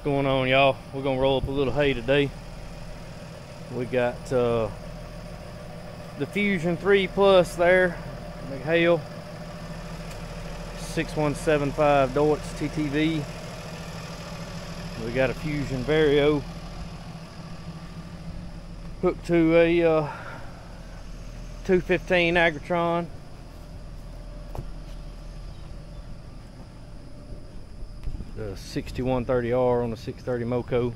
going on, y'all? We're gonna roll up a little hay today. We got the Fusion3 Plus there, McHale 6175 Deutz TTV. We got a Fusion Vario hooked to a 215 Agritron. The 6130R on the 630 Moco,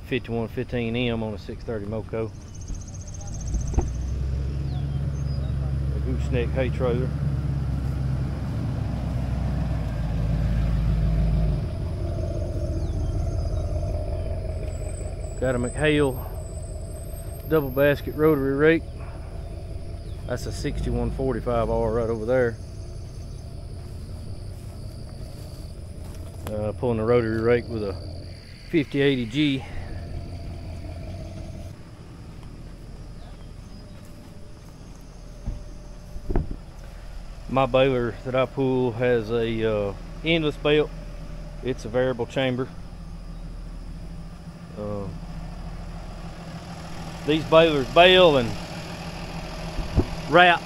5115M on the 630 Moco. A gooseneck hay trailer. Got a McHale double basket rotary rake. That's a 6145R right over there. Pulling the rotary rake with a 5080G. My baler that I pull has a endless belt. It's a variable chamber. These balers bale and wrap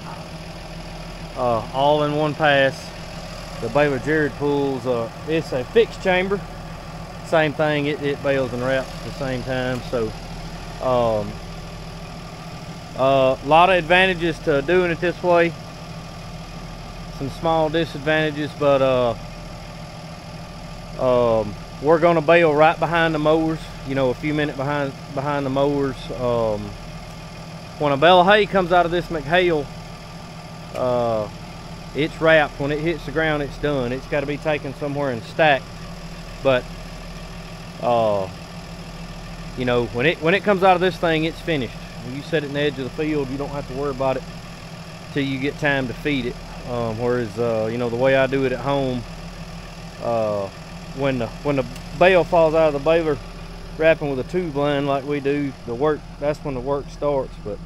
all in one pass. The baler Jared pulls, it's a fixed chamber. Same thing, it bales and wraps at the same time. So a lot of advantages to doing it this way. Some small disadvantages, but we're gonna bale right behind the mowers, you know, a few minutes behind the mowers. When a bale of hay comes out of this McHale, it's wrapped. When it hits the ground, it's done. It's got to be taken somewhere and stacked. But you know, when it comes out of this thing, it's finished. When you set it in the edge of the field, you don't have to worry about it till you get time to feed it. Whereas you know, the way I do it at home, when the bale falls out of the baler, wrapping with a tube line like we do, that's when the work starts. But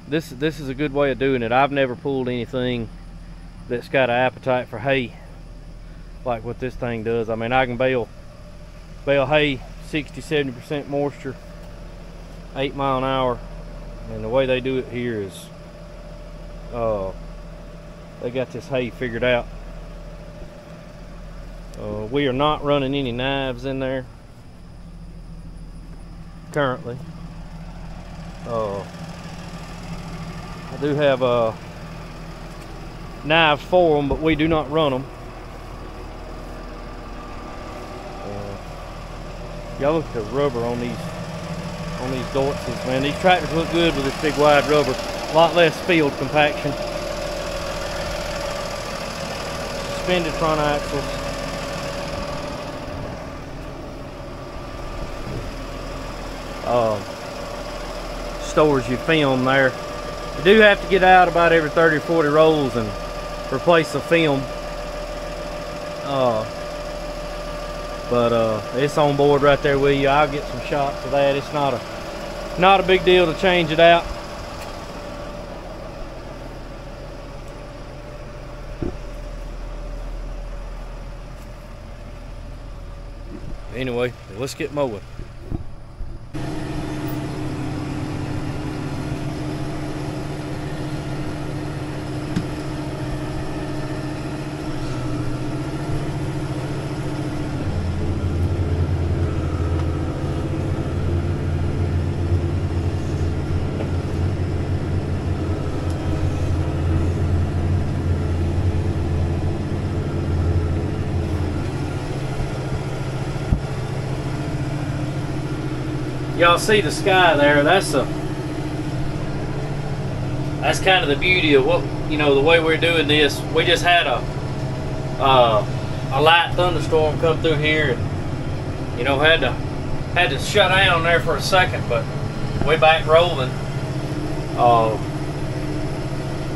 this is a good way of doing it. I've never pulled anything that's got an appetite for hay like what this thing does. I mean, I can bale hay 60-70% moisture, 8 mile an hour, and the way they do it here is they got this hay figured out. We are not running any knives in there currently. I do have knives for them, but we do not run them. Y'all look at the rubber on these Deutzes, man. These tractors look good with this big wide rubber. A lot less field compaction. Suspended front axles. Stores your film there. You do have to get out about every 30 or 40 rolls and replace the film. But it's on board right there with you. I'll get some shots of that. It's not a big deal to change it out. Anyway, let's get mowing. Y'all see the sky there? That's kind of the beauty of what, you know, the way we're doing this. We just had a light thunderstorm come through here, and you know, had to shut down there for a second, but we're back rolling.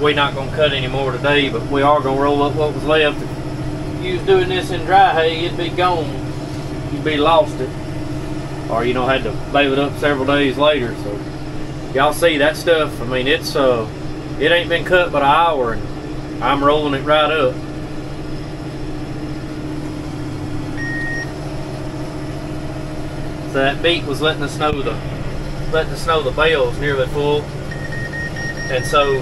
We're not gonna cut any more today, but we are gonna roll up what was left. If you was doing this in dry hay, it'd be gone. You'd be lost it. Or, you know, had to bale it up several days later. So y'all see that stuff. I mean, it's it ain't been cut but an hour, and I'm rolling it right up. that beak was letting us know the bale's nearly full, and so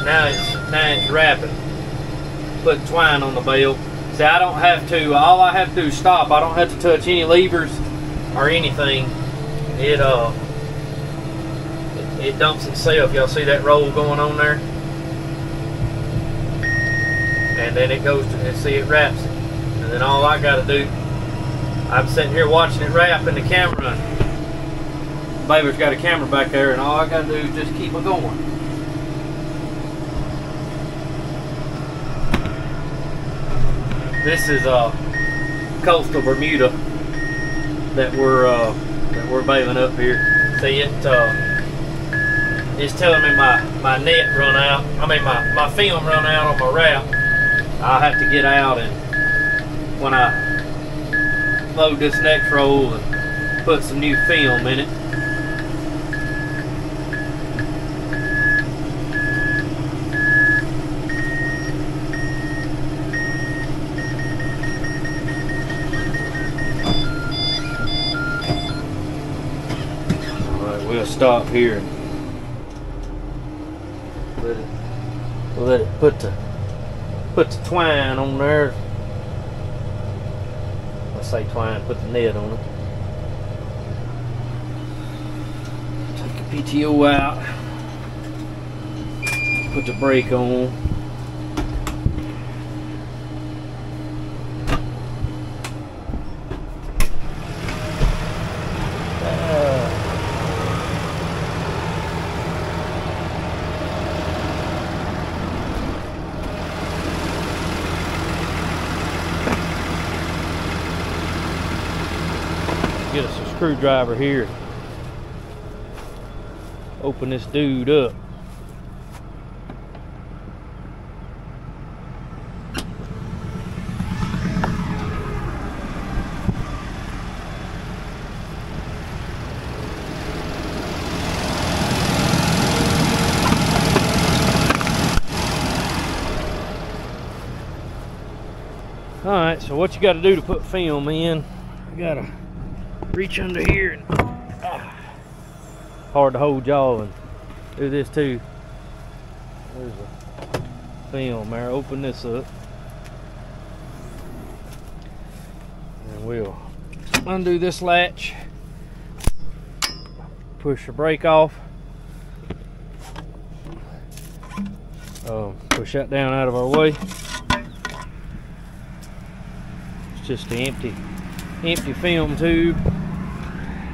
now it's wrapping, putting twine on the bale. See, I don't have to. All I have to do is stop. I don't have to touch any levers or anything. It dumps itself. Y'all see that roll going on there? And then it goes to, and see, it wraps it. And then all I gotta do, I'm sitting here watching it wrap in the camera. Baler's got a camera back there, and all I gotta do is just keep it going. This is coastal Bermuda that we're baling up here. See, it's telling me my net run out. I mean my film run out on my wrap. I'll have to get out, and when I load this next roll and put some new film in it. Alright, we'll stop here and let it put the twine on there. I say twine, put the net on it. Take the PTO out. Put the brake on. Get us a screwdriver here. Open this dude up. Alright, so what you got to do to put film in, you got to reach under here and hard to hold y'all, and do this too. There's a film there. Open this up and we'll undo this latch, push the brake off, push that down out of our way. It's just the empty film tube.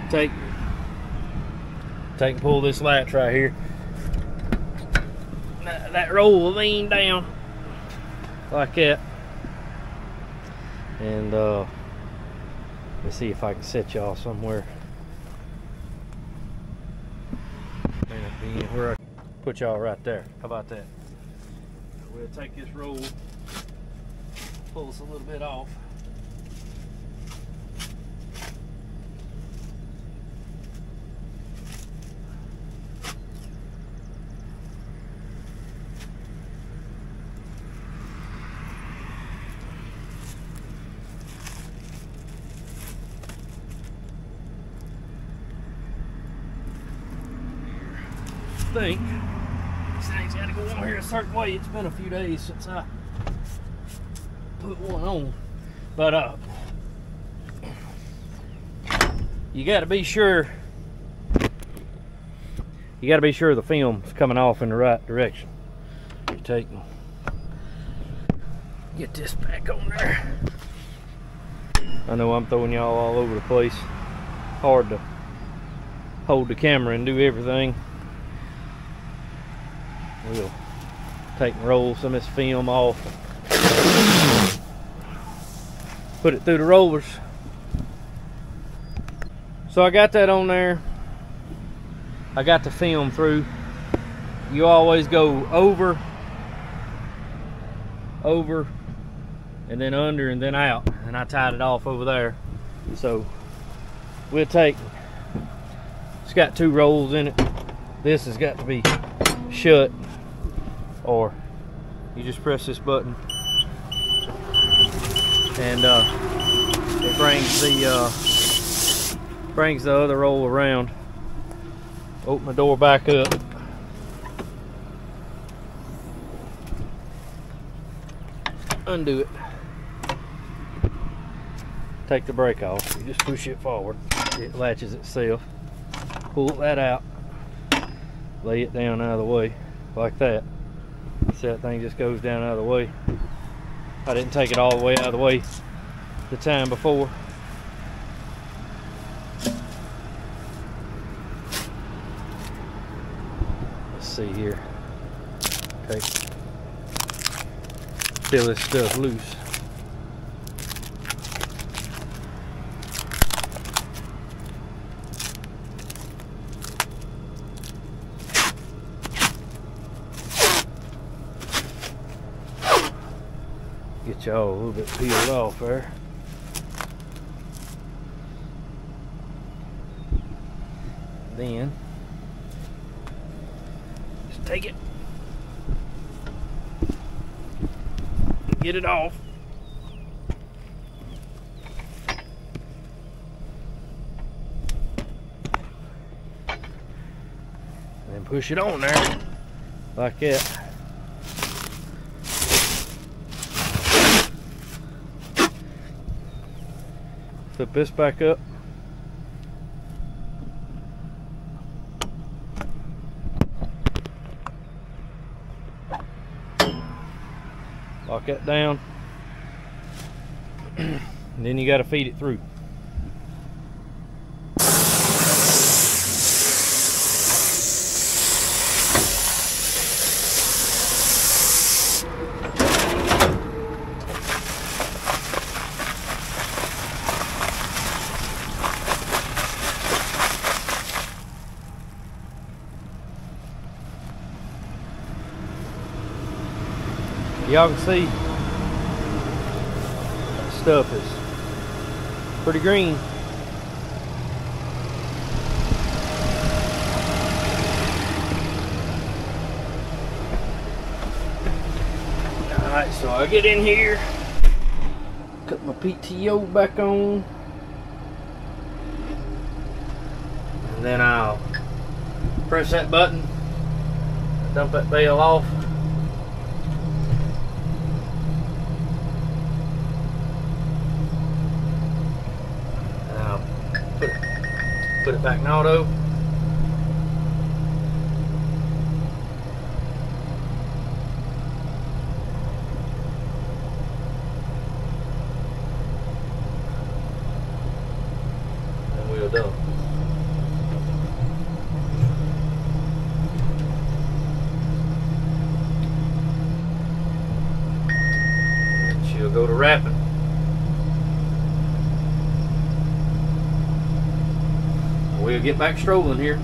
Take and pull this latch right here. That roll will lean down like that. And let's see if I can set y'all somewhere. May not be anywhere. I can put y'all right there. How about that? We'll take this roll, pull us a little bit off. Think this thing's got to go on here a certain way. It's been a few days since I put one on, but you got to be sure the film's coming off in the right direction. You take and get this back on there. I know I'm throwing y'all all over the place. Hard to hold the camera and do everything. We'll take and roll some of this film off, put it through the rollers. So I got that on there. I got the film through. You always go over, and then under, and then out. And I tied it off over there. So we'll take, it's got 2 rolls in it. This has got to be shut, or you just press this button and it brings the other roll around. Open the door back up. Undo it. Take the brake off. You just push it forward. It latches itself. Pull that out. Lay it down out of the way like that. See, that thing just goes down out of the way. I didn't take it all the way out of the way the time before. Let's see here. Okay. Feel this stuff loose. Get y'all a little bit peeled off there. Then just take it, get it off. And then push it on there like that. Flip this back up. Lock that down. And then you got to feed it through. Y'all can see that stuff is pretty green. Alright, so I get in here, cut my PTO back on, and then I'll press that button, dump that bale off. Put it back in auto. And we're done. And she'll go to wrapping. We'll get back strolling here.